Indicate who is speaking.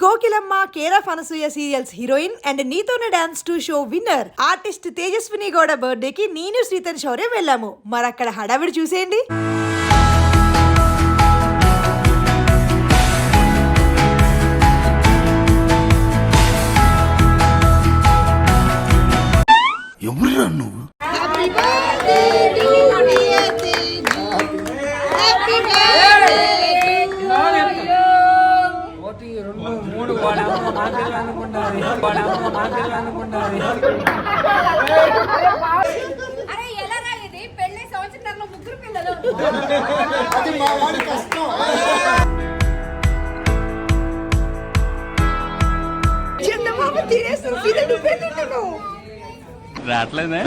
Speaker 1: Kokilamma care of Anasuya serials heroine and Neethone dance 2 show winner artist Tejaswini Gowda birthday కి నేను శ్రీతన్ శౌర్య వెళ్ళాము. మరి అక్కడ హడావిడి చూసేయండి.
Speaker 2: ఎవరురా నువ్వు?
Speaker 3: అరే ఎలాగా ఇది పెళ్లి సంవత్సరంలో ముగ్గురు పిల్లలు.
Speaker 2: అది మా వాడి కష్టం.
Speaker 1: చిన్న మామ తినేసి రావట్లేదే.